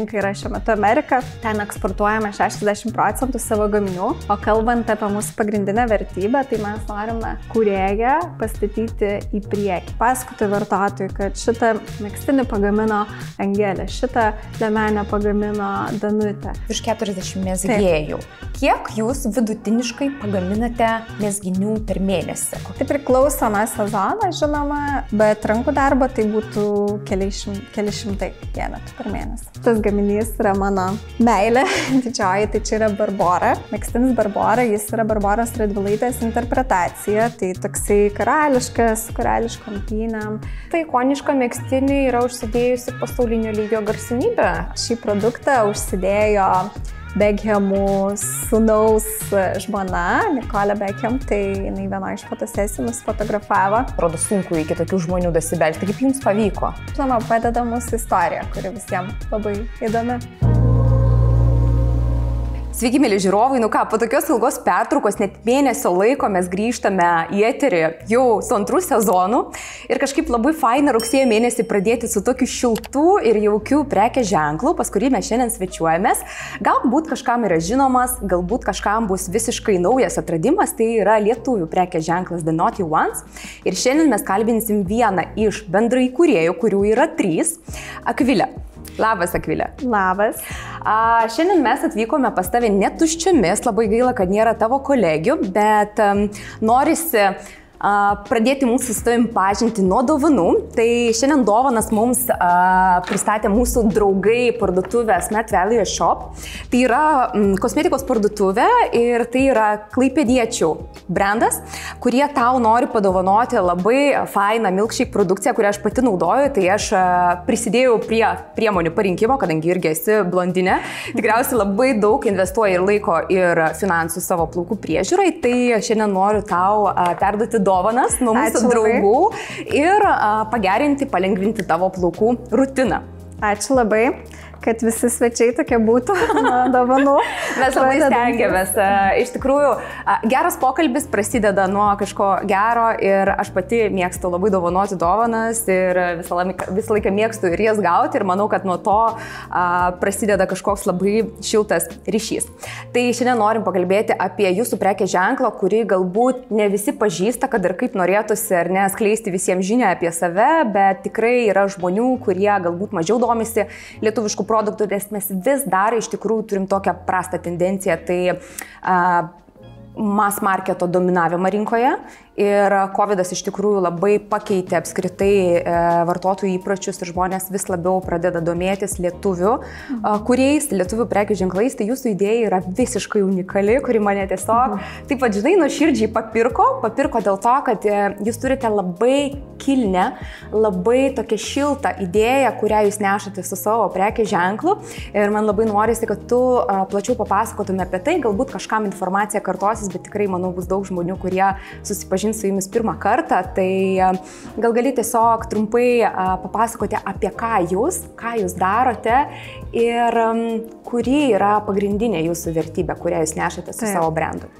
rinka yra šiuo metu Amerika, ten eksportuojame 60% savo gaminių, o kalbant apie mūsų pagrindinę vertybę, tai mes norime kūrėją pastatyti į priekį. Pasakoti vartotojui, kad šitą megztinį pagamino Angelė, šitą liemenę pagamino Danutė. Virš 40 mezgėjų. Kiek jūs vidutiniškai pagaminate mezginių per mėnesį? Tai priklauso nuo sezono, žinoma, bet rankų darbo tai būtų keli šimtai vienetų per mėnesį. Tas gaminys yra mano meilė, didžioji, tai čia yra Barbora. Megztinis Barbora, jis yra Barboros Radvilaitės interpretacija, tai toksai karališkas, karališkom pynėm. Tai ikonišką megztinį yra užsidėjusi pasaulinio lygio garsenybė. Šį produktą užsidėjo Beckhamų sūnaus žmona, Nicole Beckham, tai jinai vienoje iš fotosesijų mus fotografavo. Atrodo sunku iki tokių žmonių dasibelti. Kaip jums pavyko? Žinoma, padeda mūsų istorija, kuri visiems labai įdomi. Sveiki, mėly žiūrovai, po tokios ilgos pertraukos, net mėnesio laiko mes grįžtame į eterį jau su antru sezonu ir kažkaip labai faina rugsėjo mėnesį pradėti su tokiu šiltu ir jaukiu prekės ženklu, pas kurį mes šiandien svečiuojamės. Galbūt kažkam yra žinomas, galbūt kažkam bus visiškai naujas atradimas, tai yra lietuvių prekės ženklas The Naughty Ones. Ir šiandien mes kalbinsim vieną iš bendraįkūrėjų, kurių yra 3, Akvilę. Labas, Akvilė. Labas. Šiandien mes atvykome pas tave netuščiomis, labai gaila, kad nėra tavo kolegių, bet norisi pradėti mūsų su tavim pažinti nuo dovanų. Tai šiandien dovanas mums pristatė mūsų draugai parduotuvė Smart Value Shop. Tai yra kosmetikos parduotuvė ir tai yra klaipėdiečių brandas, kurie tau nori padovanoti labai fainą milkshake produkciją, kurią aš pati naudoju. Tai aš prisidėjau prie priemonių parinkimo, kadangi irgi esi blondinė. Tikriausiai labai daug investuoji ir laiko, ir finansų savo plaukų priežiūrai. Tai šiandien noriu tau perduoti dovanas nuo mūsų draugų ir pagerinti, palengvinti tavo plaukų rutiną. Ačiū labai, kad visi svečiai tokie būtų dovanų. Mes labai stengiamės. Iš tikrųjų, geras pokalbis prasideda nuo kažko gero ir aš pati mėgstu labai dovanoti dovanas ir visą laiką mėgstu ir jas gauti ir manau, kad nuo to prasideda kažkoks labai šiltas ryšys. Tai šiandien norim pakalbėti apie jūsų prekės ženklą, kurį galbūt ne visi pažįsta, kad ir kaip norėtųsi ar ne skleisti visiems žinią apie save, bet tikrai yra žmonių, kurie galbūt mažiau domisi lietuviškų produktų, nes mes vis dar iš tikrųjų turim tokią prastą tendenciją, tai mass marketo dominavimą rinkoje ir COVID-as iš tikrųjų labai pakeitė apskritai vartotojų įpročius ir žmonės vis labiau pradeda domėtis lietuvių kūrėjais, lietuvių prekių ženklais. Tai jūsų idėja yra visiškai unikali, kuri mane tiesiog taip pat, žinai, nuoširdžiai papirko dėl to, kad jūs turite labai kilnę, labai tokią šiltą idėją, kurią jūs nešate su savo prekės ženklu ir man labai norisi, kad tu plačiau papasakotume apie tai, galbūt kažkam informacija kartosis, bet tikrai, manau, bus daug žmonių, kurie susipažins su jumis pirmą kartą, tai gal gali tiesiog trumpai papasakoti apie ką jūs darote ir kuri yra pagrindinė jūsų vertybė, kurią jūs nešate su savo brandu.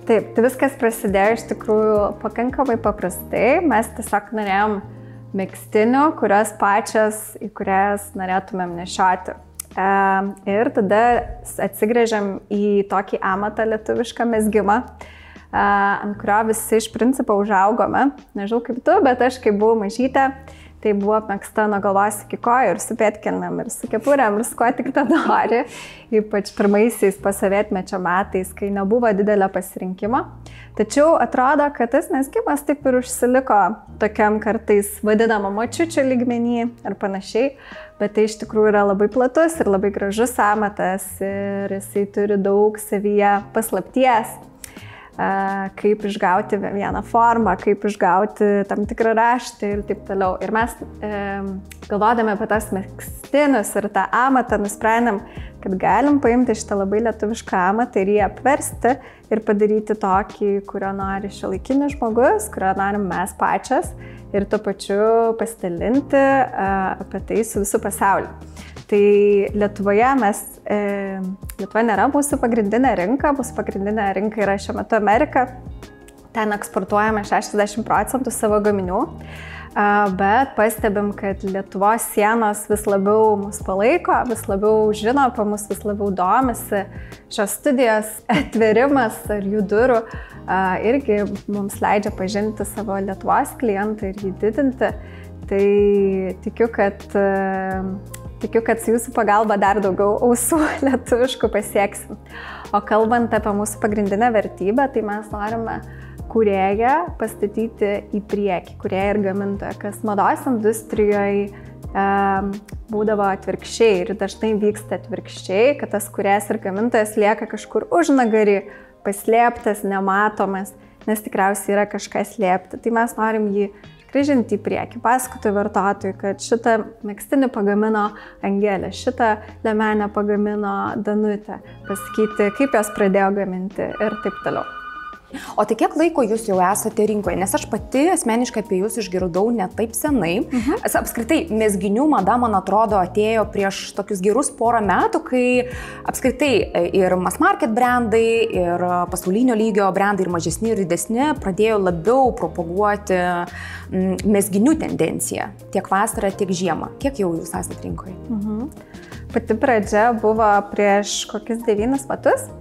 Taip, tai viskas prasidėjo iš tikrųjų pakankamai paprastai. Mes tiesiog norėjom megztinių, į kurias norėtumėm nešioti. Ir tada atsigręžiam į tokį amatą lietuvišką mezgimą, ant kurio visi iš principo užaugome. Nežinau kaip tu, bet aš kai buvau mažytė, tai buvo apmegzta nuo galvos iki kojų ir su pėdkelnėm, ir su kepurėm, ir su kuo tik tą nori. Ypač pirmaisiais pasovietmečio metais, kai nebuvo didelio pasirinkimo. Tačiau atrodo, kad tas mezgimas taip ir užsiliko tokiam kartais vadinamą močiučių lygmenį ar panašiai. Bet tai iš tikrųjų yra labai platus ir labai gražus amatas ir jisai turi daug savyje paslapties. Kaip išgauti vieną formą, kaip išgauti tam tikrą raštą ir taip toliau. Ir mes galvodami apie tas megztinius ir tą amatą nusprendėm, kad galim paimti šitą labai lietuvišką amatą ir jį apversti ir padaryti tokį, kurio nori šiuolaikinis žmogus, kurio norim mes pačias ir tuo pačiu pasidalinti apie tai su visu pasauliu. Tai Lietuvoje Lietuva nėra mūsų pagrindinė rinka, mūsų pagrindinė rinka yra šiuo metu Amerika. Ten eksportuojame 60% savo gaminių. bet pastebim, kad Lietuvos sienos vis labiau mus palaiko, vis labiau žino apie mus, vis labiau domisi. Šios studijos atverimas ar jų durų irgi mums leidžia pažinti savo Lietuvos klientą ir jį didinti. Tai tikiu, kad su jūsų pagalba dar daugiau ausų lietuviškų pasieksim. O kalbant apie mūsų pagrindinę vertybę, tai mes norime kūrėją pastatyti į priekį, kūrėją ir gamintoją, kas mados industrijoje būdavo atvirkščiai ir dažnai vyksta atvirkščiai, kad tas kūrėjas ir gamintojas lieka kažkur užnugarį, paslėptas, nematomas, nes tikriausiai yra kažkas slėpti. Tai mes norim jį grįžinti į priekį, pasakoti vartotojui, kad šitą megztinį pagamino Angelė, šitą liemenę pagamino Danutė, pasakyti, kaip jos pradėjo gaminti ir taip toliau. O tai kiek laiko jūs jau esate rinkoje? Nes aš pati asmeniškai apie jūs išgirdau ne taip senai. Apskritai, mezginių mada, man atrodo, atėjo prieš tokius gerus porą metų, kai apskritai ir mass market brandai, ir pasaulinio lygio brandai, ir mažesni, ir didesni pradėjo labiau propaguoti mezginių tendenciją. Tiek vasarą, tiek žiemą. Kiek jau jūs esate rinkoje? Pati pradžia buvo prieš kokius 9 metus.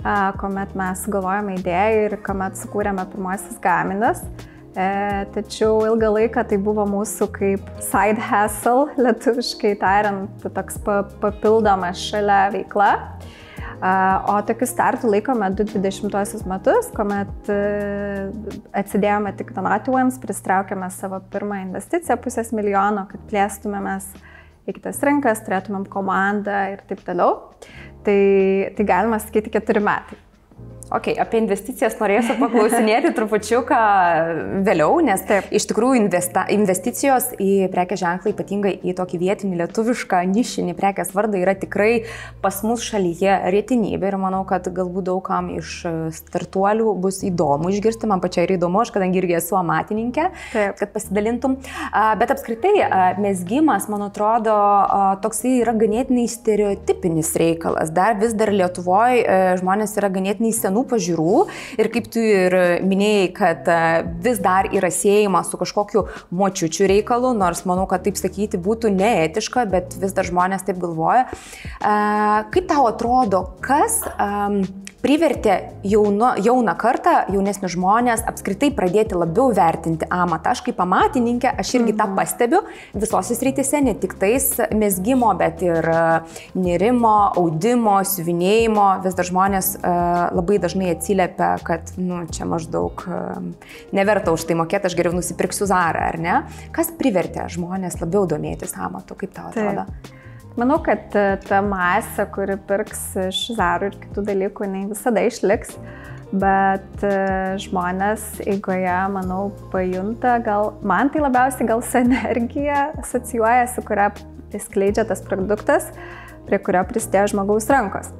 Kuomet mes galvojame idėją ir kuomet sukūrėme pirmasis gaminius. Tačiau ilgą laiką tai buvo mūsų kaip side hustle, lietuviškai tariant, toks papildomas šalia veikla. O tokiu startu laikome 2020 metus, kuomet atsidėjome tik Donatyvams, pristraukėme savo pirmą investiciją $500 000, kad plėstumėmės į kitas rinkas, turėtumėm komandą ir taip toliau. Tai galima sakyti 4 metai. Ok, apie investicijas norėsiu paklausinėti trupučiuką vėliau, nes iš tikrųjų investicijos į prekės ženklą, ypatingai į tokį vietinį lietuvišką nišinį prekės vardą yra tikrai pas mus šalyje retenybė ir manau, kad galbūt daugam iš startuolių bus įdomu išgirsti, man pačiai yra įdomu, aš kadangi irgi esu amatininkė, kad pasidalintum. Bet apskritai mezgimas, man atrodo, toksai yra ganėtinai stereotipinis reikalas. Vis dar Lietuvoje žmonės yra ganėtinai senų pažiūrų ir kaip tu ir minėjai, kad vis dar yra siejama su kažkokiu močiučių reikalu, nors manau, kad taip sakyti būtų neetiška, bet vis dar žmonės taip galvoja. Kaip tau atrodo, kas privertė jauną kartą, jaunesnius žmonės apskritai pradėti labiau vertinti amatą? Aš kaip amatininkė, aš irgi tą pastebiu visose srityse, ne tik tais mezgimo, bet ir nėrimo, audimo, siuvinėjimo. Vis dar žmonės labai dažnai atsiliepia, kad čia maždaug neverta už tai mokėti, aš geriau nusipirksiu Zarą, ar ne? Kas privertė žmonės labiau domėtis amatu, kaip tau atrodo? Manau, kad ta masė, kuri pirks iš Zarų ir kitų dalykų, jinai visada išliks, bet žmonės eigoje, manau, pajunta, man tai labiausiai gal su energija asocijuoja, su kuria skleidžia tas produktas, prie kurio prisidėjo žmogaus rankos.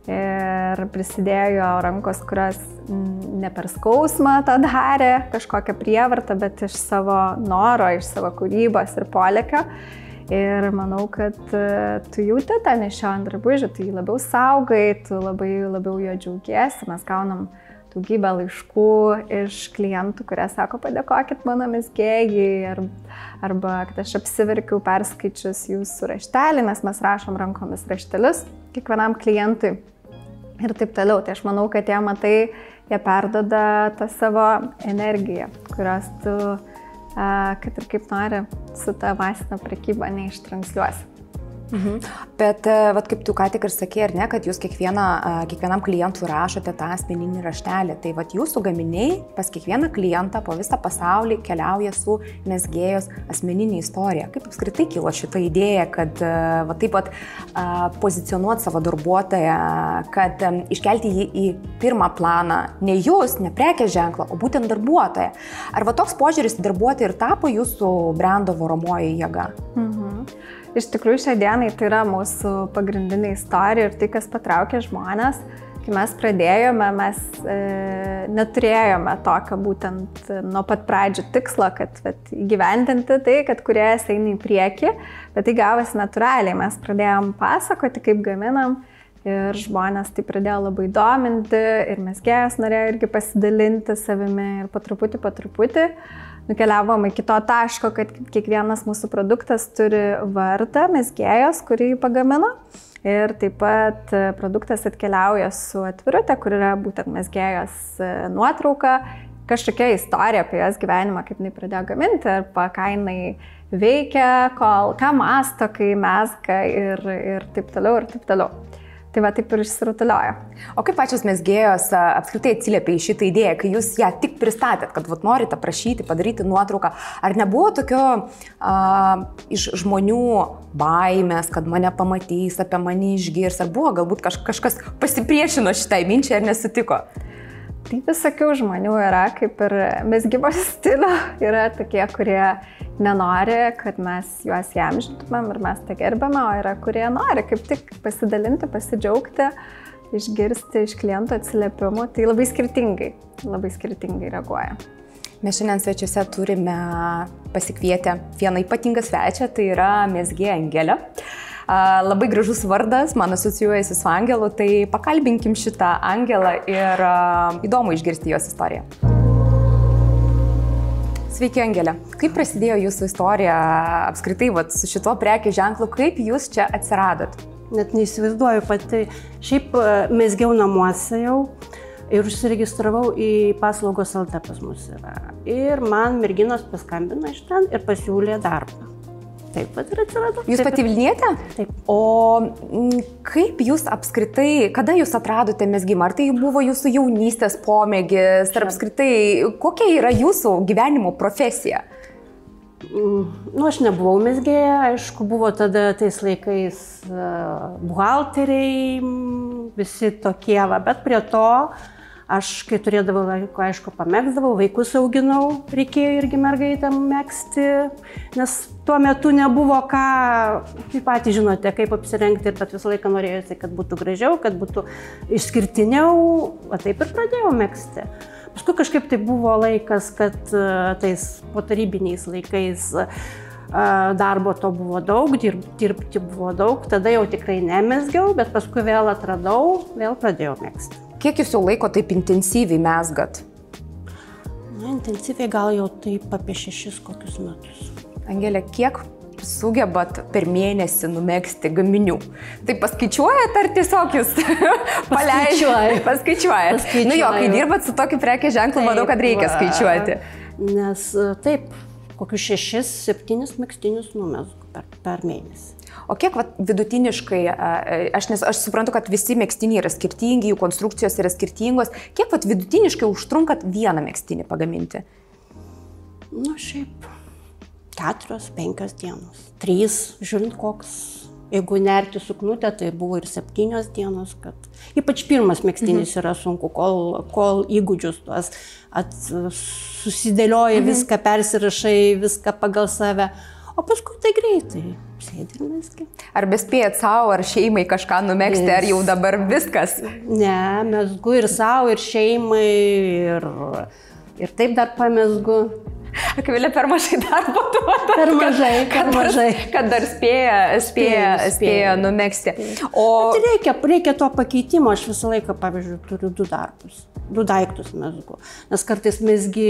Ir prisidėjo rankos, kurios ne per skausmą tą darė, kažkokią prievartą, bet iš savo noro, iš savo kūrybos ir polėkio. Ir manau, kad tu jauti tą nešiojant drabužį, tu jį labiau saugai, tu labiau jo džiaugiesi. Mes gaunam daugybę laiškų iš klientų, kurie sako, padėkokit mano mezgėjai, arba kad aš apsiverkiau perskaičius jūsų raštelį, nes mes rašom rankomis raštelius kiekvienam klientui ir taip toliau. Tai aš manau, kad jie matai, jie perduoda tą savo energiją, kurios tu kad ir kaip nori su ta masinė prekyba neištransliuosi. Bet kaip tu ką tik ir sakei, ar ne, kad jūs kiekvienam klientui rašote tą asmeninį raštelį. Tai jūsų gaminiai pas kiekvieną klientą po visą pasaulį keliauja su mezgėjos asmeninė istorija. Kaip apskritai kilo šita idėja, kad taip pozicionuoti savo darbuotoją, kad iškelti jį į pirmą planą, ne jūs, ne prekės ženklą, o būtent darbuotoją. Ar toks požiūris į darbuotoją ir tapo jūsų brando varomoji jėga? Iš tikrųjų, šią dieną tai yra mūsų pagrindinė istorija ir tai, kas patraukia žmonės. Kai mes pradėjome, mes neturėjome tokio būtent nuo pat pradžių tikslo, kad įgyvendinti tai, kad kūrėjas eina į priekį, bet tai gavosi natūraliai. Mes pradėjom pasakoti, kaip gaminam ir žmonės tai pradėjo labai dominti ir mezgėjas norėjo irgi pasidalinti savimi ir po truputį nukeliavom iki to taško, kad kiekvienas mūsų produktas turi vardą mezgėjos, kurį pagamino. Ir taip pat produktas atkeliauja su atvirute, kur yra būtent mezgėjos nuotrauka, kažkokia istorija apie jos gyvenimą, kaip jinai pradėjo gaminti, arba ką jinai veikia, ką mąsto, kai mezga ir taip toliau, ir taip toliau. Tai va, taip ir išsirutuliojo. O kaip pačios mezgėjos apskritai atsiliepė į šitą idėją, kai jūs ją tik pristatėt, kad vat, norite prašyti, padaryti nuotrauką? Ar nebuvo tokio iš žmonių baimės, kad mane pamatys, apie mane išgirs? Ar buvo galbūt kažkas pasipriešino šitai minčiai ar nesutiko? Tai visokių žmonių yra, kaip ir mezgimo stilių. Yra tokie, kurie nenori, kad mes juos įamžintumėm ir mes tą gerbėme, o yra, kurie nori kaip tik pasidalinti, pasidžiaugti, išgirsti iš klientų atsiliepimų. Tai labai skirtingai reaguoja. Mes šiandien svečiuose turime pasikvietę vieną ypatingą svečią, tai yra mezgėja Angelė. Labai gražus vardas, man asocijuojasi su Angelu, tai pakalbinkim šitą Angelą ir įdomu išgirsti jos istoriją. Sveiki, Angelė. Kaip prasidėjo jūsų istorija apskritai su šituo prekių ženklu, kaip jūs čia atsiradot? Net neįsivaizduoju pati. Šiaip mezgiau namuose jau ir užsiregistravau į paslaugos LT pas mus yra. Ir man merginos paskambino iš ten ir pasiūlė darbą. Taip pat ir atsirado. Jūs pati Vilnietė? Taip. O kaip jūs apskritai, kada jūs atradote mezgimą? Ar tai buvo jūsų jaunystės pomėgis? Ar apskritai, kokia yra jūsų gyvenimo profesija? Aš nebuvau mezgėja, aišku, buvo tada tais laikais buhalteriai, visi tokie, bet prie to aš, kai turėdavau laiko, aišku, pamegzdavau, vaikus auginau, reikėjo irgi mergaitėm megzti, nes tuo metu nebuvo ką, kaip patys žinote, kaip apsirengti, bet visą laiką norėjusi, kad būtų gražiau, kad būtų išskirtiniau, o taip ir pradėjau megzti. Paskui kažkaip tai buvo laikas, kad tais potarybiniais laikais darbo to buvo daug, dirbti buvo daug, tada jau tikrai nemezgiau, bet paskui vėl atradau, vėl pradėjau megzti. Kiek jūs jau laiko taip intensyviai mezgat? Intensyviai gal jau taip apie 6 kokius metus. Angelė, kiek sugebat per mėnesį numegzti gaminių? Tai paskaičiuojat ar tiesiog jūs paleidžiat? Paskaičiuojat. Nu jo, kai dirbat su tokiu prekės ženklu, manau, kad reikia skaičiuoti. Nes taip, kokius 6-7 megztinius numezgu per mėnesį. O kiek vidutiniškai, aš suprantu, kad visi megztiniai yra skirtingi, jų konstrukcijos yra skirtingos, kiek vidutiniškai užtrunkat vieną megztinį pagaminti? Šiaip 4-5 dienos, 3, žiūrint koks. Jeigu nerti suknutę, tai buvo ir 7 dienos, kad ypač pirmas megztinis yra sunku, kol įgūdžius tuos susidėlioji, viską persirašai, viską pagal save. O paskui tai greitai sėdi ir mezgi. Ar bespėjat savo ar šeimai kažką numegzti, ar jau dabar viskas? Ne, mezgu ir savo, ir šeimai, ir taip dar pamezgu. Akvilė per mažai darbo duoda. Per mažai. Kad dar spėja numegzti. Reikia to pakeitimo. Aš visą laiką, pavyzdžiui, turiu 2 darbus. 2 daiktus mezgu. Nes kartais mezgi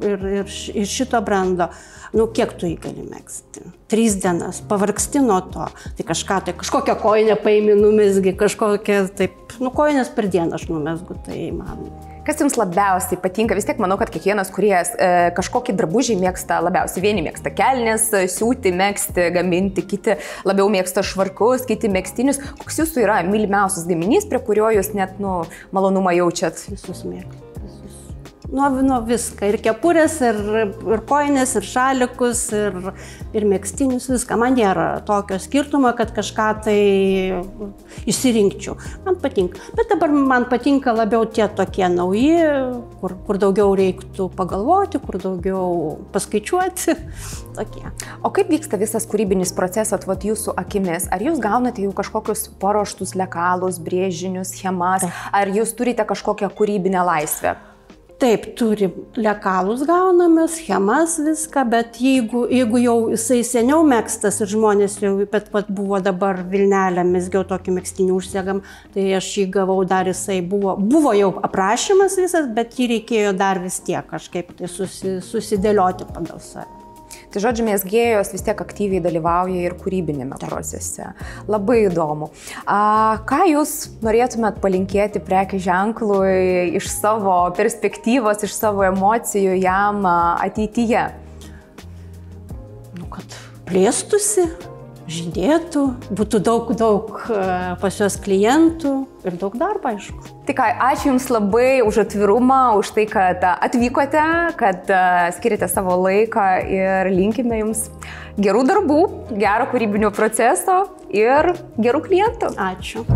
ir šito brando. Kiek tu jį gali megzti? 3 dienas. Pavargsti nuo to. Tai kažkokią kojinę paimi, numezgi, kažkokią taip. Kojinės per dieną aš numezgu, tai man. Kas jums labiausiai patinka? Vis tiek manau, kad kiekvienas kūrėjas kažkokį drabužį mėgsta labiausiai. Vieni mėgsta kelnes, siūti, megzti, gaminti, kiti labiau mėgsta švarkus, kiti megztinius. Koks jūsų yra mylimiausias gaminys, prie kurio jūs net malonumą jaučiat? Visus mėgstu. Nuo viską. Ir kepurės, ir koinės, ir šalikus, ir megztinius, viską. Man nėra tokio skirtumo, kad kažką tai išsirinkčiau. Man patinka. Bet dabar man patinka labiau tie tokie nauji, kur daugiau reiktų pagalvoti, kur daugiau paskaičiuoti. Tokie. O kaip vyksta visas kūrybinis procesas jūsų akimis? Ar jūs gaunate jau kažkokius paruoštus lekalus, brėžinius, schemas? Ar jūs turite kažkokią kūrybinę laisvę? Taip, turi lekalus gauname, schemas viską, bet jeigu jau jisai seniau megztas ir žmonės jau, bet buvo dabar Vilnelė, mezgiau tokį megztinį užsegam, tai aš jį gavau dar, jisai buvo jau aprašymas visas, bet jį reikėjo dar vis tiek kažkaip tai susidėlioti pagal save. Tai žodžiu, mezgėjos vis tiek aktyviai dalyvauja ir kūrybinėme procese. Labai įdomu. Ką jūs norėtumėt palinkėti prekių ženklui iš savo perspektyvos, iš savo emocijų jam ateityje? Kad plėstųsi, žydėtų, būtų daug pas juos klientų ir daug darbo, aišku. Tai ką, ačiū Jums labai už atvirumą, už tai, kad atvykote, kad skirite savo laiką ir linkime Jums gerų darbų, gero kūrybinio proceso ir gerų klientų. Ačiū.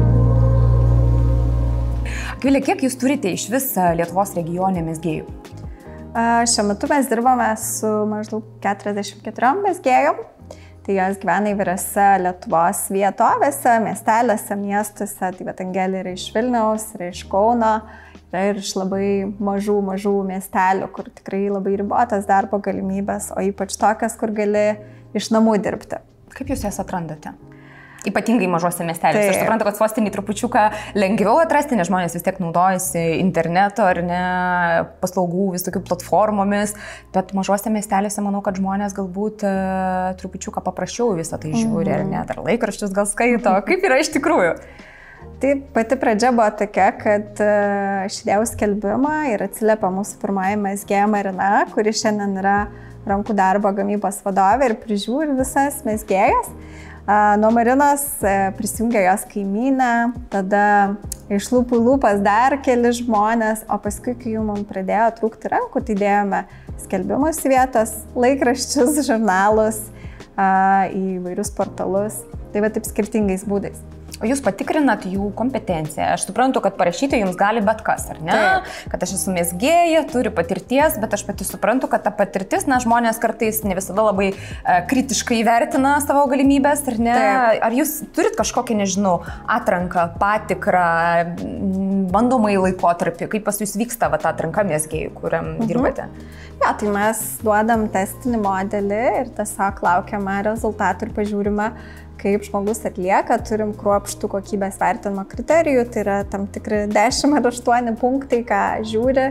Akvilė, kiek Jūs turite iš vis Lietuvos regione mezgėjų? Šiuo metu mes dirbame su maždaug 44 mezgėjom. Tai jos gyvena įvairiose Lietuvos vietovėse, miesteliuose, miestuose. Tai bet Angelė yra iš Vilniaus, yra iš Kauno, yra ir iš labai mažų miestelių, kur tikrai labai ribotas darbo galimybės, o ypač tokias, kur gali iš namų dirbti. Kaip Jūs jas atrandate? Ypatingai mažose miesteliuose. Aš suprantu, kad sostinį trupučiuką lengviau atrasti, nes žmonės vis tiek naudojasi interneto ar ne paslaugų visokių platformomis, bet mažose miesteliuose manau, kad žmonės galbūt trupučiuką paprasčiau visą tai žiūri, ar ne, ar laikraščius gal skaito. Kaip yra iš tikrųjų? Tai pati pradžia buvo tokia, kad aš įdėjau skelbimą ir atsiliepė mūsų pirmąjį mezgėją Marina, kuri šiandien yra rankų darbo gamybos vadovė ir prižiūri visas mezgėjas. Nuo Marinos prisijungė jos kaimynė, tada iš lūpų į lūpas dar keli žmonės, o paskui, kai jau mums pradėjo trūkti rankų, tai dėjome skelbimus į vietos, laikraščius, žurnalus, į įvairius portalus, tai va taip skirtingais būdais. O jūs patikrinat jų kompetenciją. Aš suprantu, kad parašyti jums gali bet kas, ar ne? Taip. Kad aš esu mezgėja, turiu patirties, bet aš pati suprantu, kad ta patirtis, žmonės kartais ne visada labai kritiškai vertina savo galimybės, ar ne? Taip. Ar jūs turit kažkokią, nežinau, atranką, patikrą, bandomąjį laikotarpį, kaip pas jūs vyksta ta atranka mezgėjų, kuriam dirbate? Ja, tai mes duodam testinį modelį ir tiesiog laukiame rezultatų ir pažiūrime, kaip žmogus atlieka, turim kruopštų kokybės vertinimo kriterijų, tai yra tam tikri 10 ar 8 punktai, ką žiūri,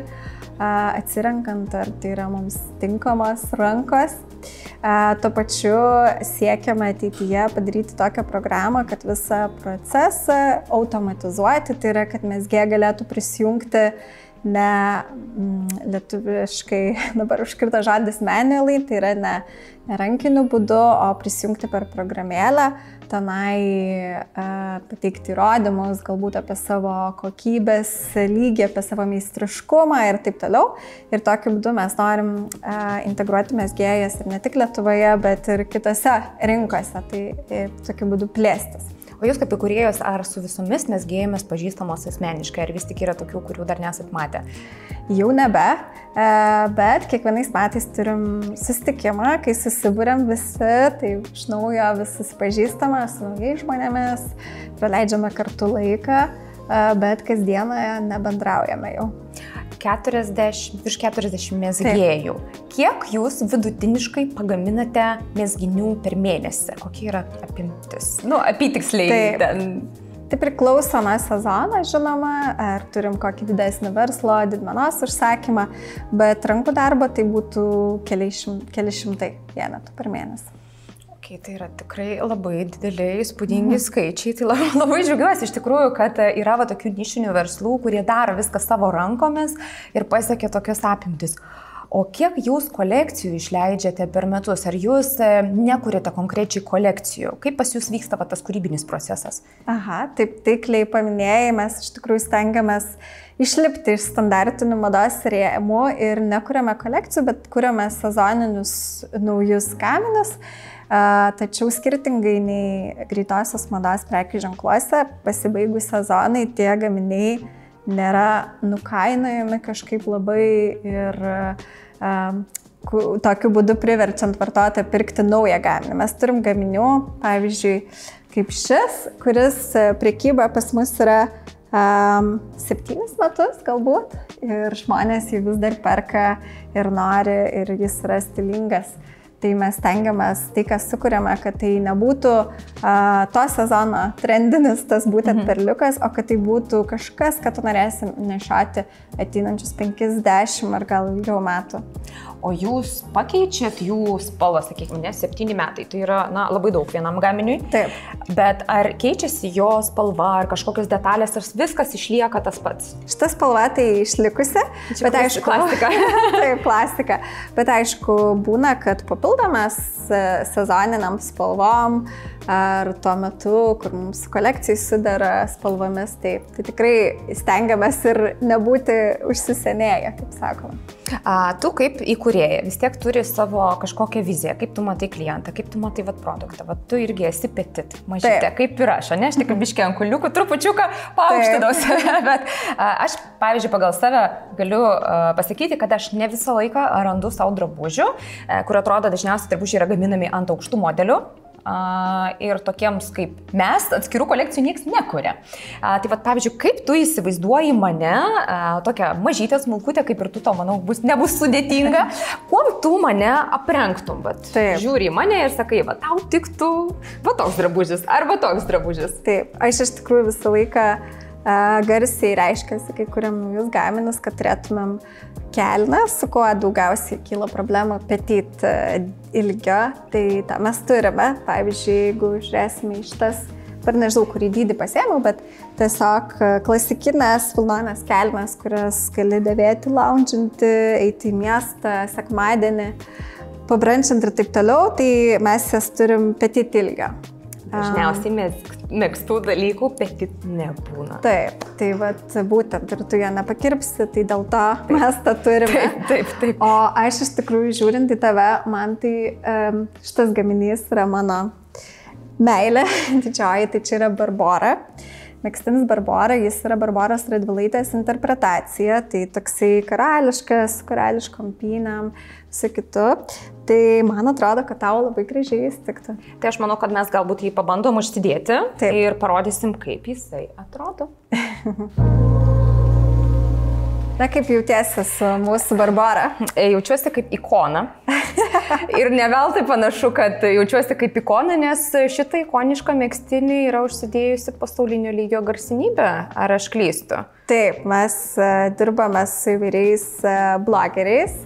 atsirenkant, ar tai yra mums tinkamos rankos. Tuo pačiu siekiame ateityje padaryti tokią programą, kad visą procesą automatizuoti, tai yra, kad mezgėja galėtų prisijungti ne lietuviškai, dabar užkirto žodis manually, tai yra ne rankiniu būdu, o prisijungti per programėlę, tenai pateikti įrodymus, galbūt apie savo kokybės lygį, apie savo meistriškumą ir taip toliau. Ir tokiu būdu mes norim integruoti mezgėjas ir ne tik Lietuvoje, bet ir kitose rinkose, tai tokiu būdu plėstis. O jūs kaip įkūrėjos, ar su visomis mezgėjomis pažįstamos asmeniškai, ar vis tik yra tokių, kurių dar nesat matę? Jau nebe, bet kiekvienais metais turim susitikimą, kai susibūrėm visi, tai iš naujo vis susipažįstame su naujais žmonėmis, praleidžiame kartu laiką, bet kasdieną nebendraujame jau. Virš 40 mezgėjų. Taip. Kiek jūs vidutiniškai pagaminate mezginių per mėnesį? Kokia yra apimtis? Apytiksliai. Tai priklauso nuo sezono, žinoma, ar turim kokį didesnį verslo, didmenos užsakymą, bet rankų darbo tai būtų keli šimtai vienetų per mėnesį. Tai yra tikrai labai dideliai, įspūdingi skaičiai. Tai labai džiaugiuosi iš tikrųjų, kad yra tokių nišinių verslų, kurie daro viską savo rankomis ir pasiekia tokias apimtis. O kiek jūs kolekcijų išleidžiate per metus? Ar jūs nekuriate konkrečiai kolekcijų? Kaip pas jūs vyksta tas kūrybinis procesas? Aha, taip taikliai paminėjai, mes iš tikrųjų stengiamės išlipti iš standartinių mados rėmų ir nekuriame kolekcijų, bet kuriame sezoninius naujus gaminius. Tačiau skirtingai nei greitosios mados prekių ženkluose, pasibaigus sezonai tie gaminiai nėra nukainojami kažkaip labai ir tokiu būdu priverčiant vartotoją pirkti naują gaminį. Mes turim gaminių, pavyzdžiui, kaip šis, kuris prekyba pas mus yra 7 metus galbūt ir žmonės jį vis dar perka ir nori ir jis yra stilingas. Tai mes tengiamės tai, kas sukūrėme, kad tai nebūtų to sezono trendinis tas būtent perliukas, o kad tai būtų kažkas, kad tu norėsi nešioti ateinančius 50 ar gal ilgiau metų. O jūs pakeičiat jų spalvą, sakykime, ne, 7 metai, tai yra labai daug vienam gaminiui. Taip. Bet ar keičiasi jo spalva, ar kažkokios detalės, ar viskas išlieka tas pats? Šita spalva tai išlikusi, bet aišku, plastika. Taip, plastika. Bet aišku, būna, kad papildomas sezoniniam spalvom, ar tuo metu, kur mums kolekcijai sudara spalvomis, tai tikrai stengiamės ir nebūti užsisenėję, kaip sakoma. Tu kaip įkūrėja vis tiek turi savo kažkokią viziją, kaip tu matai klientą, kaip tu matai produktą, tu irgi esi petit, mažytė, kaip ir aš, ne, aš tik biškį ant kuliukų, trupučiuką paaukštinau save, bet aš, pavyzdžiui, pagal save galiu pasakyti, kad aš ne visą laiką randu savo drabužių, kur atrodo dažniausiai drabužiai yra gaminami ant aukštų modelių. Ir tokiems kaip mes, atskirų kolekcijų niekas nekuria. Tai pavyzdžiui, kaip tu įsivaizduoji mane, tokią mažytę smulkutę, kaip ir tu to, manau, nebus sudėtinga, kuom tu mane aprengtum, bet žiūri į mane ir sakai, tau tiktų toks drabužis arba toks drabužis. Taip, aš iš tikrųjų visą laiką garsiai reiškiasi, kai kuriam naujus gaminius, kad turėtumėm kelną, su kuo daugiausiai kyla problema petit ilgio, tai tą mes turime. Pavyzdžiui, jeigu žiūrėsime į šitas, per nežinau, kurį dydį pasiėmiau, bet tiesiog klasikinės vilnonės kelnes, kurias gali dėvėti, lounginti, eiti į miestą, sekmadienį, pabrančinti ir taip toliau, tai mes jas turim petit ilgio. Dažniausiai mėgstų dalykų petit nebūna. Taip, tai būtent ir tu ją nepakirpsi, tai dėl to mes tą turime. Taip. O aš iš tikrųjų žiūrint į tave, man tai šitas gaminys yra mano meilė didžioji, tai čia yra Barbora. Megztinis Barbora, jis yra Barboros Radvilaitės interpretacija, tai toksai karališkas, karališkom pynėm, su kitu. Tai man atrodo, kad tau labai gražiai įstiktų. Tai aš manau, kad mes galbūt jį pabandom užsidėti. Taip. Ir parodysim, kaip jisai atrodo. Na, kaip jautiesi su mūsų Barbora? Jaučiuosi kaip ikona. Ir ne veltui panašu, kad jaučiuosi kaip ikona, nes šitą ikonišką megztinį yra užsidėjusi pasaulinio lygio garsenybė. Ar aš klystu? Taip, mes dirbame su įvairiais blogeriais.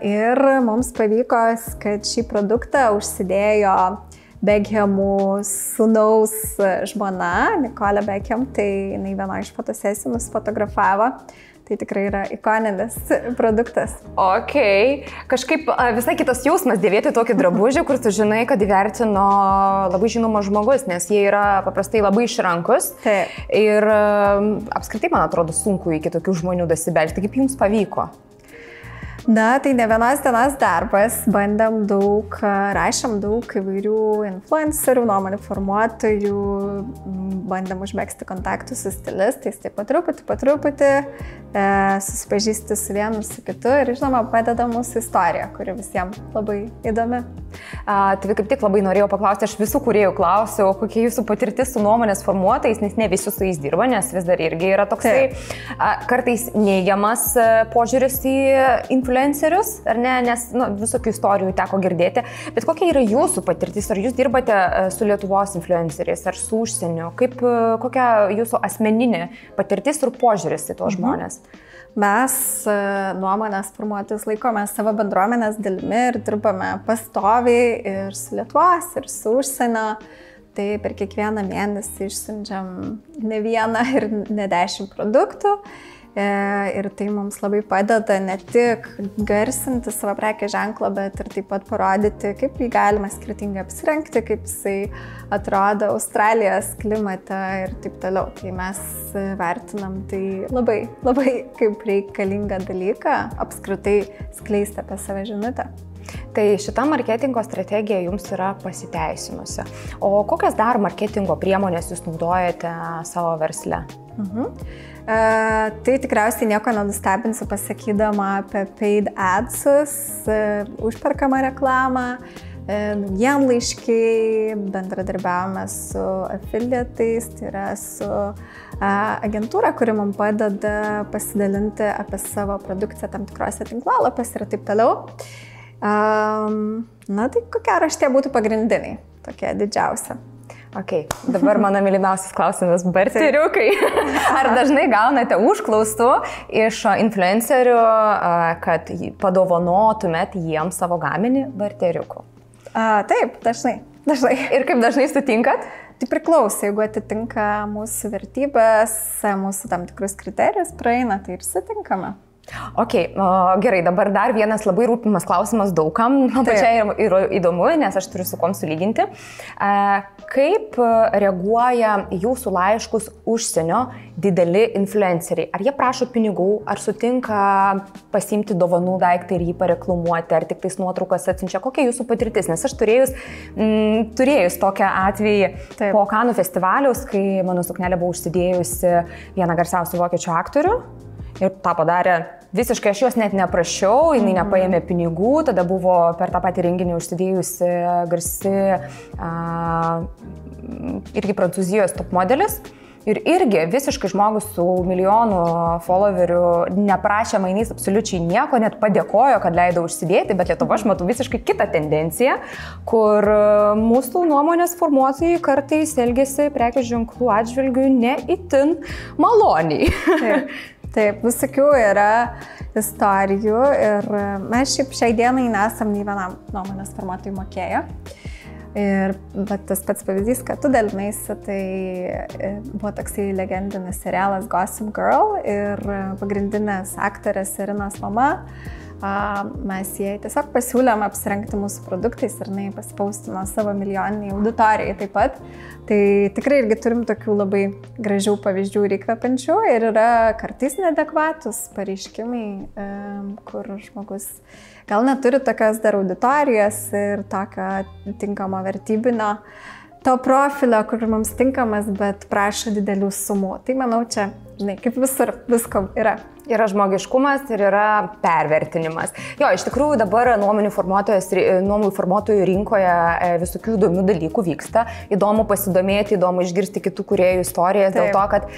Ir mums pavyko, kad šį produktą užsidėjo Beckhamų sūnaus žmona, Nicole Beckham, tai jinai viena iš fotosesijų nusifotografavo. Tai tikrai yra ikoninis produktas. Ok. Kažkaip visai kitas jausmas dėvėti tokį drabužį, kur tu žinai, kad įvertino labai žinomas žmogus, nes jie yra paprastai labai išrankus. Taip. Ir apskritai, man atrodo, sunku iki tokių žmonių dasibelsti. Kaip jums pavyko? Na, tai ne vienos dienos darbas, bandėm daug, rašėm daug įvairių influencerių, nuomonių formuotojų, bandėm užmegzti kontaktus su stilistais, tai po truputį, susipažįsti su vienu, su kitu ir, žinoma, padeda mūsų istorija, kuri visiems labai įdomi. Tai kaip tik labai norėjau paklausti, aš visų kūrėjų klausiau, kokia jūsų patirtis su nuomonės formuotojais, nes ne visi su jais dirba, nes vis dar irgi yra toksai kartais neigiamas požiūris į influencerius, ar ne, nes visokių istorijų teko girdėti, bet kokia yra jūsų patirtis, ar jūs dirbate su Lietuvos influenceriais, ar su užsieniu, kokia jūsų asmeninė patirtis ir požiūris į tuos žmonės? Mes nuomonės formuotojus laikome savo bendruomenės dalimi ir dirbame pastoviai ir su Lietuvos, ir su užsienio. Tai per kiekvieną mėnesį išsiunčiam ne vieną ir ne 10 produktų. Ir tai mums labai padeda ne tik garsinti savo prekės ženklą, bet ir taip pat parodyti, kaip jį galima skirtingai apsirengti, kaip jisai atrodo Australijos klimate ir taip toliau. Tai mes vertinam tai labai, labai kaip reikalingą dalyką apskritai skleisti apie save žinutę. Tai šita marketingo strategija jums yra pasiteisinusi. O kokias dar marketingo priemonės jūs naudojate savo versle? Tai tikriausiai nieko nenustebinsiu pasakydama apie paid adsus, užperkamą reklamą, naujienlaiškiai, bendradarbiavome su affiliatais, tai yra su agentūrą, kuri mums padeda pasidalinti apie savo produkciją tam tikrose tinklalapiuose ir taip toliau. Na tai kokie raštie būtų pagrindiniai, tokie didžiausia. Ok, dabar mano mylimiausias klausimas - barteriukai. Ar dažnai gaunate užklausų iš influencerių, kad padovanotumėt jiems savo gaminį barteriukų? Taip, dažnai. Ir kaip dažnai sutinkat? Tai priklauso, jeigu atitinka mūsų vertybės, mūsų tam tikrus kriterijus praeina, tai ir sutinkame. Ok, gerai, dabar dar vienas labai rūpimas klausimas daugam, man pačiai yra įdomu, nes aš turiu su kuom sulyginti. Kaip reaguoja jūsų laiškus užsienio dideli influenceriai? Ar jie prašo pinigų, ar sutinka pasiimti dovanų daiktą ir jį pareklamuoti, ar tik tais nuotraukas atsiunčia? Kokia jūsų patirtis? Nes aš turėjus tokią atvejį po Kanų festivaliaus, kai mano suknelė buvo užsidėjusi vieną garsiausių vokiečių aktorių. Ir tą padarė visiškai, aš jos net neprašiau, jinai nepaėmė pinigų, tada buvo per tą patį renginį užsidėjusi garsi irgi Prancūzijos top modelis. Ir irgi visiškai žmogus su milijonu followerių neprašė mainais absoliučiai nieko, net padėkojo, kad leido užsidėti, bet Lietuva aš matau visiškai kitą tendenciją, kur mūsų nuomonės formuotojai kartais elgiasi prekės ženklų atžvilgių ne itin maloniai. Taip, visokių yra istorijų ir mes šiaip šiai dienai nesam nei vienam nuomonės formuotojui mokėję. Bet tas pats pavyzdys, kad tu dalinaisi, tai buvo toksai legendinis serialas Gossip Girl ir pagrindinės aktorės Irinos mama. Mes jai tiesiog pasiūlėm apsirengti mūsų produktais ir jinai pasipaustino savo milijoniniai auditorijai taip pat. Tai tikrai irgi turim tokių labai gražių pavyzdžių ir įkvepiančių ir yra kartais neadekvatus pareiškimai, kur žmogus gal neturi tokios dar auditorijos ir tokio tinkamo vertybinio to profilio, kur mums tinkamas, bet prašo didelių sumų. Tai manau čia, kaip visur, visko yra. Yra žmogiškumas ir yra pervertinimas. Jo, iš tikrųjų dabar nuomonių formuotojų rinkoje visokių įdomių dalykų vyksta. Įdomu pasidomėti, įdomu išgirsti kitų kūrėjų istorijas. Dėl to, kad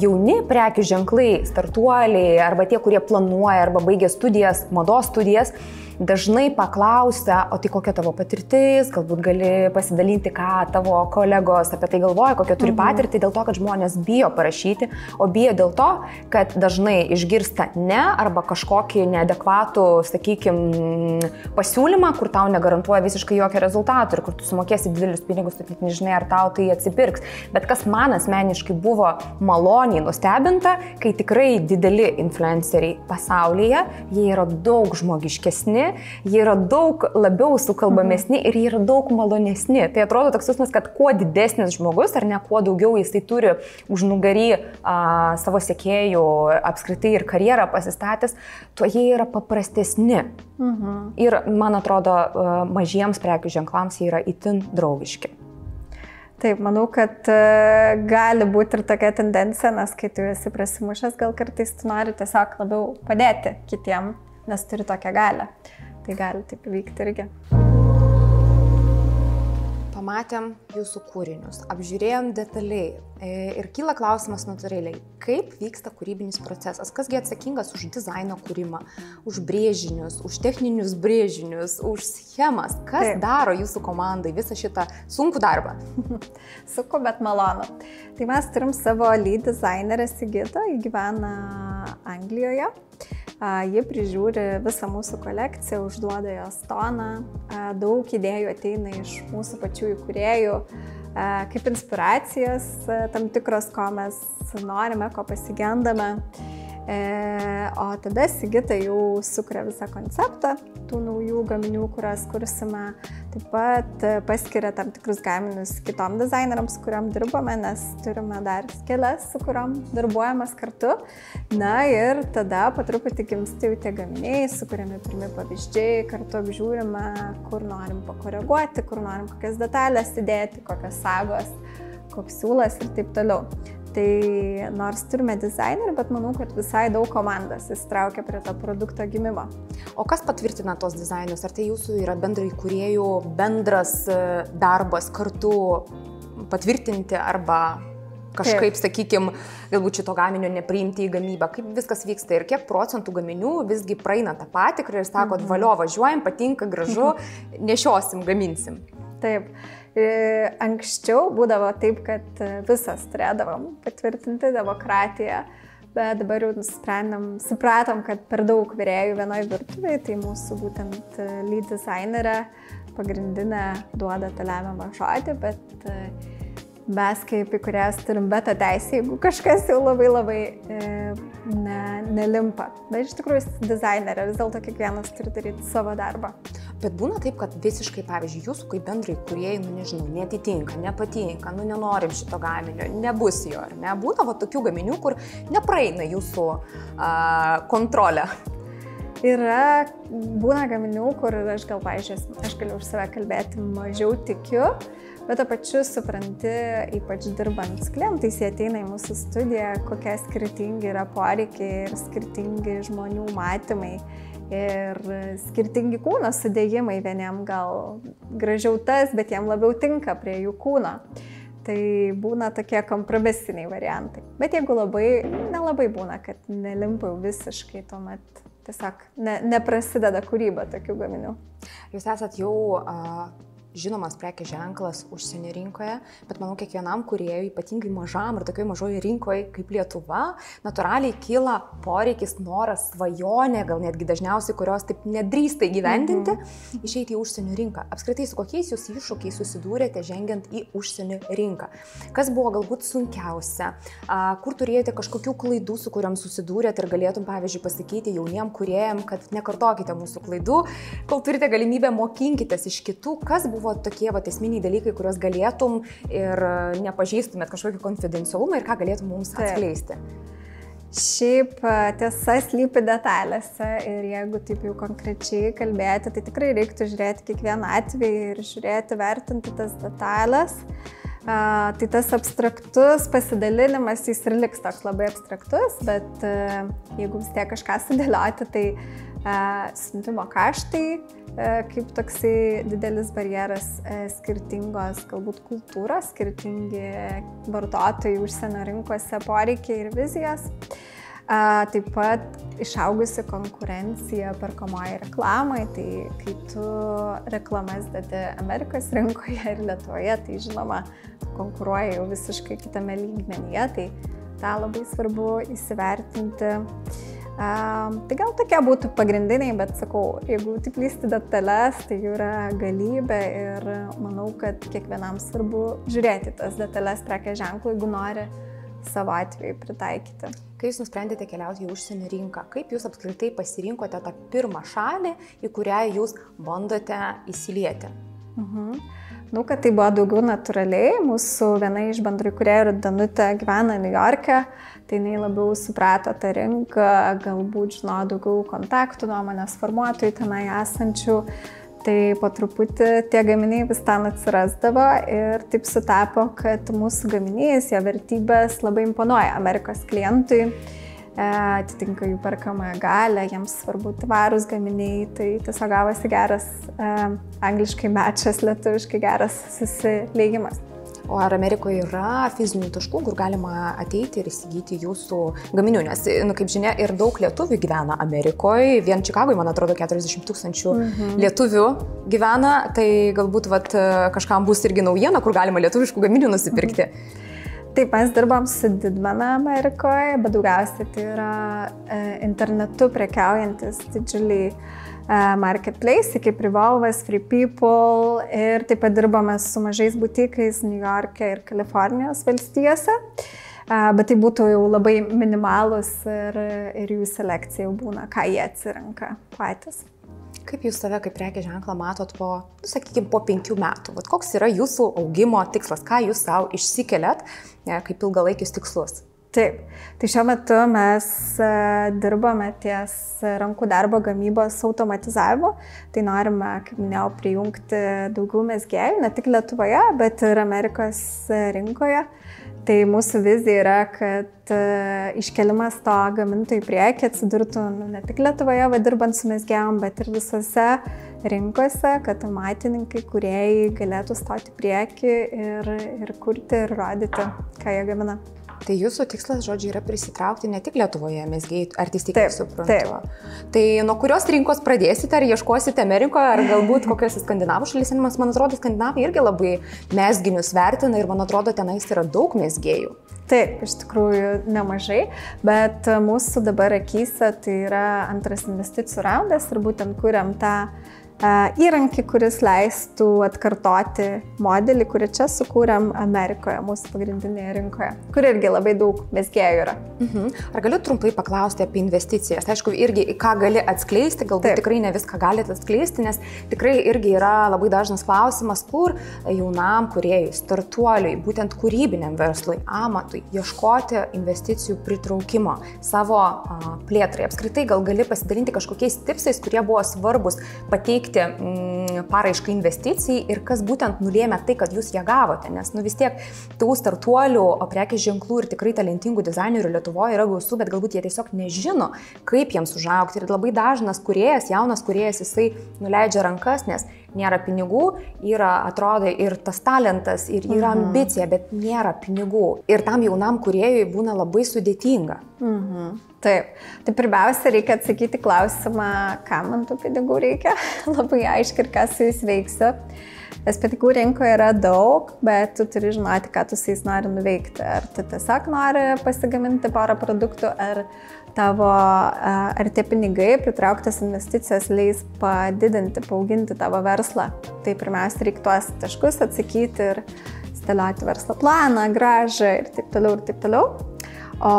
jauni prekių ženklai, startuoliai arba tie, kurie planuoja arba baigia studijas, mados studijas, dažnai paklausia, o tai kokia tavo patirtis, galbūt gali pasidalinti, ką tavo kolegos apie tai galvoja, kokią turi patirtį, dėl to, kad žmonės bijo parašyti, o bijo dėl to, kad dažnai išgirsta ne arba kažkokį neadekvatų, sakykime, pasiūlymą, kur tau negarantuoja visiškai jokio rezultato ir kur tu sumokėsi didelius pinigus, tu nežinai, ar tau tai atsipirks. Bet kas man asmeniškai buvo maloniai nustebinta, kai tikrai dideli influenceriai pasaulyje, jie yra daug žmogiškesni, jie yra daug labiau sukalbamesni ir jie yra daug malonesni. Tai atrodo toks jausmas, kad kuo didesnis žmogus, ar ne, kuo daugiau jisai turi užnugarį savo sekėjų apskritai ir karjerą pasistatęs, tuo jie yra paprastesni. Ir, man atrodo, mažiems prekių ženklams jie yra itin draugiški. Taip, manau, kad gali būti ir tokia tendencija, nes kai tu esi prasimušęs, gal kartais tu nori tiesiog labiau padėti kitiem, nes turi tokią galią. Tai gali taip vykti irgi. Pamatėm jūsų kūrinius, apžiūrėjom detaliai ir kyla klausimas natūraliai, kaip vyksta kūrybinis procesas, kasgi atsakingas už dizaino kūrimą, už brėžinius, už techninius brėžinius, už schemas, kas daro jūsų komandai visą šitą sunkų darbą? Sunku, bet malonu. Tai mes turim savo lead dizainerę Sigitą, ji gyvena Anglijoje. Jie prižiūri visą mūsų kolekciją, užduoda jos toną, daug idėjų ateina iš mūsų pačių įkūrėjų, kaip inspiracijos tam tikros, ko mes norime, ko pasigendame. O tada Sigita jau sukuria visą konceptą tų naujų gaminių, kuriuos kursime. Taip pat paskiria tam tikrus gaminius kitom dizaineriams, kuriam dirbame, nes turime dar kelias, su kuriam darbuojamas kartu. Na ir tada po truputį gimsta jau tie gaminiai, sukuriami pirmi pavyzdžiai, kartu apžiūrime, kur norim pakoreguoti, kur norim kokias detalės įdėti, kokios sagos, koks siūlas ir taip toliau. Tai nors turime dizainerį, bet manau, kad visai daug komandas įsitraukia prie to produkto gimimo. O kas patvirtina tos dizainus? Ar tai jūsų yra bendrai kūrėjų bendras darbas kartu patvirtinti arba kažkaip, sakykime, galbūt šito gaminio nepriimti į gamybą, kaip viskas vyksta ir kiek procentų gaminių visgi praeina tą patikrą ir sako, valio važiuojam, patinka, gražu, nešiosim, gaminsim. Taip. Anksčiau būdavo taip, kad visas turėdavom patvirtinti demokratiją, bet dabar jau supratom, kad per daug virėjų vienoje virtuvėje, tai mūsų būtent lead designerė pagrindinė duoda tą lemiamą žodį, bet mes kaip įkūrėjas turim beta teisę, jeigu kažkas jau labai nelimpa. Bet iš tikrųjų dizainerė, vis dėlto kiekvienas turi daryti savo darbą. Bet būna taip, kad visiškai, pavyzdžiui, jūsų kaip bendrai kūrėjai, nežinau, netitinka, nepatinka, nenorim šito gaminio, nebus jo, ar ne? Būna tokių gaminių, kur nepraeina jūsų kontrolę. Būna gaminių, kur aš gal, pavyzdžiui, aš galiu už save kalbėti, mažiau tikiu, bet to pačiu supranti, ypač dirbant su klientais, jie ateina į mūsų studiją, kokie skirtingi yra poreikiai ir skirtingi žmonių matymai ir skirtingi kūno sudėjimai. Vieniem gal gražiau tas, bet jiem labiau tinka prie jų kūno. Tai būna tokie kompromisiniai variantai. Bet jeigu nelabai būna, kad nelimpa visiškai, tuomet tiesiog neprasideda kūryba tokių gaminių. Jūs esat jau žinomas prekės ženklas užsienio rinkoje, bet manau, kiekvienam kūrėjui, ypatingai mažam ir tokioje mažoje rinkoje kaip Lietuva, natūraliai kyla poreikis, noras, svajonė, gal netgi dažniausiai, kurios taip nedrįsta įgyvendinti, išeiti į užsienio rinką. Apskritai, su kokiais jūs iššūkiais susidūrėte žengiant į užsienio rinką? Kas buvo galbūt sunkiausia? Kur turėjote kažkokių klaidų, su kuriam susidūrėte ir galėtum, pavyzdžiui, pasakyti jauniem kūrėjam, kad nekartokite mūsų klaidų, kol turite galimybę mokinkitės iš kitų, kas buvo tokie esminiai dalykai, kuriuos galėtum ir nepažįstumėt kažkokį konfidencialumą ir ką galėtum mums atskleisti? Šiaip tiesa slypi detalėse ir jeigu taip jau konkrečiai kalbėti, tai tikrai reiktų žiūrėti kiekvieną atvejį ir žiūrėti, vertinti tas detalės. Tai tas abstraktus pasidalinimas, jis ir liks toks labai abstraktus, bet jeigu vis tiek kažką sudėlioti, tai siuntimo kaštai, kaip toksai didelis barjeras, skirtingos galbūt kultūros, skirtingi vartotojai užsienio rinkose poreikiai ir vizijos. Taip pat išaugusi konkurencija perkamoje reklamai, tai kai tu reklamas dedi Amerikos rinkoje ir Lietuvoje, tai žinoma, konkuruoja jau visiškai kitame lygmenyje, tai tą labai svarbu įsivertinti. Tai gal tokie būtų pagrindiniai, bet sakau, jeigu taip lysti detalės, tai jų yra galybė ir manau, kad kiekvienam svarbu žiūrėti tas detalės prekės ženklų, jeigu nori savo atveju pritaikyti. Kai jūs nusprendėte keliauti į užsienio rinką, kaip jūs apskritai pasirinkote tą pirmą šalį, į kurią jūs bandote įsilieti? Manau, kad tai buvo daugiau natūraliai. Mūsų viena iš bendraįkūrėjų, Danutė, gyvena New York'e, tai jinai labiau suprato tą rinką, galbūt žinojo daugiau kontaktų, nuomonės formuotojų tenai esančių. Tai po truputį tie gaminiai vis ten atsirasdavo ir taip sutapo, kad mūsų gaminys, jo vertybės labai imponuoja Amerikos klientui, atitinka jų perkamąją galią, jiems svarbu tvarūs gaminiai, tai tiesiog gavosi geras angliškai matchas, lietuviškai geras susiliejimas. O ar Amerikoje yra fizinių taškų, kur galima ateiti ir įsigyti jūsų gaminių? Nes, kaip žinia, ir daug lietuvių gyvena Amerikoje. Vien Čikagoje, man atrodo, 40 000 lietuvių gyvena. Tai galbūt kažkam bus irgi naujiena, kur galima lietuviškų gaminių nusipirkti. Taip, mes dirbam su didmena Amerikoje, bet daugiausiai tai yra internetu prekiaujantis didžiuliai marketplace, kaip Revolvas, Free People ir taip pat dirbame su mažais butikais New York'e ir Kalifornijos valstijose, bet tai būtų jau labai minimalus ir jų selekcija jau būna, ką jie atsirenka patys. Kaip jūs save kaip prekės ženklą matot po 5 metų? Koks yra jūsų augimo tikslas? Ką jūs savo išsikeliat kaip ilgalaikius tikslus? Taip, tai šiuo metu mes dirbame ties rankų darbo gamybos automatizavimu. Tai norime, kaip minėjau, prijungti daugiau mezgėjų, ne tik Lietuvoje, bet ir Amerikos rinkoje. Tai mūsų vizija yra, kad iškelimas to gamintojų į priekį atsidurtų ne tik Lietuvoje, dirbant su mezgėjom, bet ir visose rinkose, kad amatininkai, kūrėjai galėtų stoti prieki ir kurti ir rodyti, ką jie gamina. Tai jūsų tikslas, žodžiu, yra prisitraukti ne tik Lietuvoje mezgėjų artistai, kaip suprantu. Tai nuo kurios rinkos pradėsite, ar ieškosite Amerikoje, ar galbūt kokiose skandinavų šalyse? Man atrodo, skandinavai irgi labai mezginius vertina ir man atrodo, tenais yra daug mezgėjų. Taip, iš tikrųjų nemažai, bet mūsų dabar akyse tai yra antras investicijų raundas ir būtent kuriam tą įrankį, kuris leistų atkartoti modelį, kurį čia sukūrėm Amerikoje, mūsų pagrindinėje rinkoje, kur irgi labai daug mezgėjų yra. Ar galiu trumpai paklausti apie investicijas? Aišku, irgi ką gali atskleisti, galbūt tikrai ne viską galite atskleisti, nes tikrai irgi yra labai dažnas klausimas, kur jaunam kūrėjui, startuoliui, būtent kūrybiniam verslui, amatui, ieškoti investicijų pritraukimo savo plėtrai. Apskritai, gal gali pasidalinti kažkokiais tipsais, kurie buvo svarbus pateikti paraišką investicijai ir kas būtent nulėmė tai, kad jūs ją gavote, nes vis tiek tų startuolių, prekės ženklų ir tikrai talentingų dizainerių Lietuvoje yra gausu, bet galbūt jie tiesiog nežino, kaip jiems užaugti ir labai dažnas kūrėjas, jaunas kūrėjas, jisai nuleidžia rankas, nes nėra pinigų, yra, atrodo, ir tas talentas, ir yra ambicija, bet nėra pinigų. Ir tam jaunam kūrėjui būna labai sudėtinga. Taip. Tai pirmiausia, reikia atsakyti klausimą, kam man tų pinigų reikia, labai aiškiai ir ką su jais veiksiu. Nes pinigų rinkoje yra daug, bet tu turi žinoti, ką tu su jais nori nuveikti. Ar tu tiesiog nori pasigaminti porą produktų, ar tie pinigai, pritrauktas investicijas leis padidinti, paauginti tavo verslą. Tai pirmiausia, reikia tuos taškus atsakyti ir stėlioti verslo planą, gražą ir taip toliau ir taip toliau. O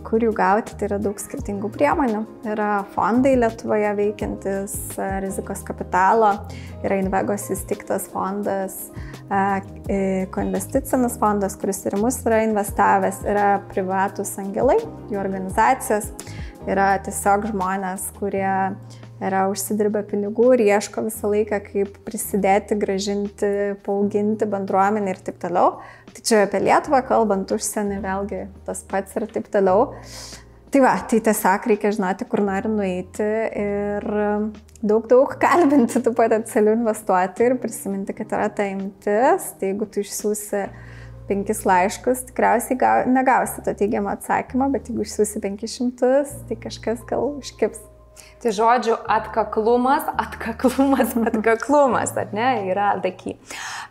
kur jų gauti, tai yra daug skirtingų priemonių. Yra fondai Lietuvoje veikiantis, rizikos kapitalo, yra Invegos įsteigtas fondas, koinvesticinis fondas, kuris ir mus yra investavęs, yra privatus angelai, jų organizacijos, yra tiesiog žmonės, kurie yra užsidirbę pinigų ir ieško visą laiką, kaip prisidėti, gražinti, paauginti bendruomenę ir taip toliau. Tai čia apie Lietuvą kalbant, užsienį vėlgi tas pats ir taip toliau. Tai tiesiog reikia žinoti, kur nori nueiti ir daug kalbinti tų potencialių investuotojų ir prisiminti, kad yra ta imtis. Tai jeigu tu išsiųsi 5 laiškus, tikriausiai negausi to teigiamą atsakymą, bet jeigu išsiųsi 500, tai kažkas gal užkips. Tai žodžiu, atkaklumas, ar ne, yra daky.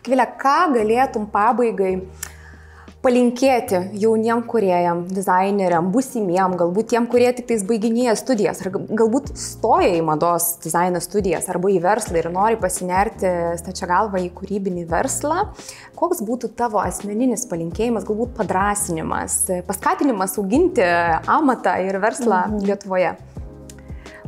Akvilė, ką galėtum pabaigai palinkėti jauniem kūrėjam, dizaineriam, būsimiem, galbūt tiem, kurie tik tais baiginėja studijas, ar galbūt stoja į mados dizaino studijas arba į verslą ir nori pasinerti stačia galva į kūrybinį verslą, koks būtų tavo asmeninis palinkėjimas, galbūt padrąsinimas, paskatinimas auginti amatą ir verslą Lietuvoje?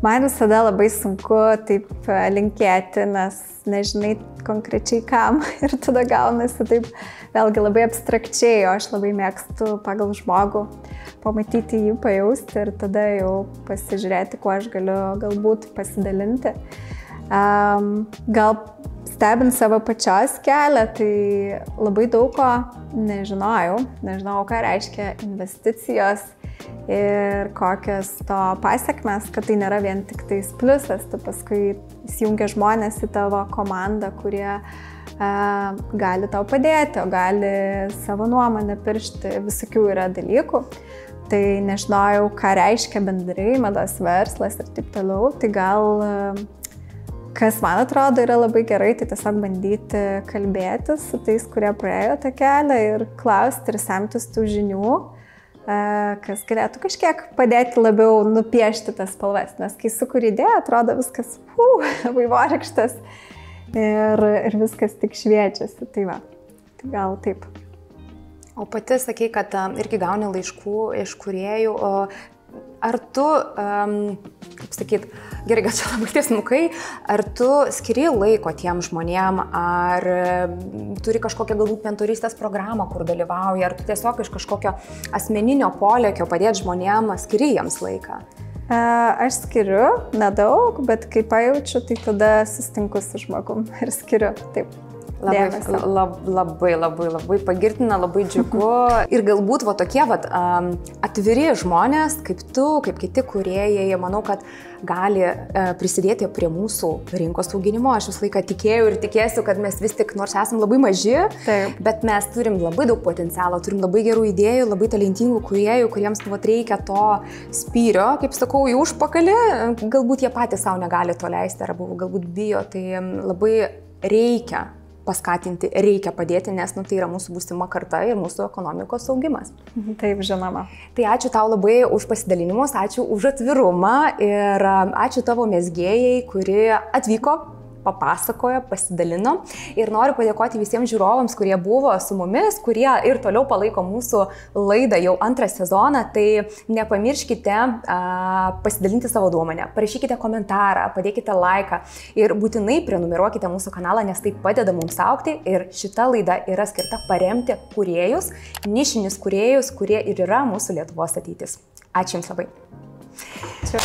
Man visada labai sunku taip linkėti, nes nežinai konkrečiai kam ir tada gaunasi taip vėlgi labai abstrakčiai, o aš labai mėgstu pagal žmogų pamatyti jį, pajausti ir tada jau pasižiūrėti, kuo aš galiu galbūt pasidalinti. Gal stebint savo pačios kelią, tai labai daug ko nežinojau, ką reiškia investicijos ir kokios to pasiekmes, kad tai nėra vien tik tais pliusas, tu paskui įsijungia žmonės į tavo komandą, kurie gali tau padėti, o gali savo nuomonę piršti, visokių yra dalykų. Tai nežinojau, ką reiškia bendrai mados verslas ir taip toliau, tai gal kas man atrodo yra labai gerai, tai tiesiog bandyti kalbėti su tais, kurie praėjo tą kelią ir klausti ir semtis tų žinių, kas galėtų kažkiek padėti labiau nupiešti tas spalvas, nes kai sukuri idėją, atrodo viskas vaivorykštas ir viskas tik šviečiasi, tai gal taip. O pati sakei, kad irgi gauni laiškų iš kūrėjų, ar tu, kaip sakyt, gerai, gal čia labai tiesmukai, ar tu skiri laiko tiem žmonėm, ar turi kažkokią galbūt mentorystės programą, kur dalyvauji, ar tu tiesiog iš kažkokio asmeninio polėkio padėti žmonėm, skiri jiems laiką? Aš skiriu, nedaug, bet kai pajaučiu, tai tada susitinku su žmogum ir skiriu, taip. dėmesio. Labai pagirtina, labai džiugu. Ir galbūt va tokie atviri žmonės, kaip tu, kaip kiti kūrėjai, manau, kad gali prisidėti prie mūsų rinkos auginimo. Aš visą laiką tikėjau ir tikėsiu, kad mes vis tik, nors esame labai maži, Taip. bet mes turim labai daug potencialo, turim labai gerų idėjų, labai talentingų kūrėjų, kuriems reikia to spyrio, kaip sakau, į užpakalį. Galbūt jie patys savo negali to leisti, arba galbūt bijo, tai labai reikia paskatinti, reikia padėti, nes tai yra mūsų būsima karta ir mūsų ekonomikos augimas. Taip, žinoma. Tai ačiū tau labai už pasidalinimus, ačiū už atvirumą ir ačiū tavo mezgėjai, kuri atvyko, papasakojo, pasidalino. Ir noriu padėkoti visiems žiūrovams, kurie buvo su mumis, kurie ir toliau palaiko mūsų laidą jau antrą sezoną. Tai nepamirškite pasidalinti savo nuomonę, parašykite komentarą, padėkite laiką ir būtinai prenumeruokite mūsų kanalą, nes tai padeda mums augti. Ir šita laida yra skirta paremti kūrėjus, nišinius kūrėjus, kurie ir yra mūsų Lietuvos ateitis. Ačiū Jums labai. Ačiū.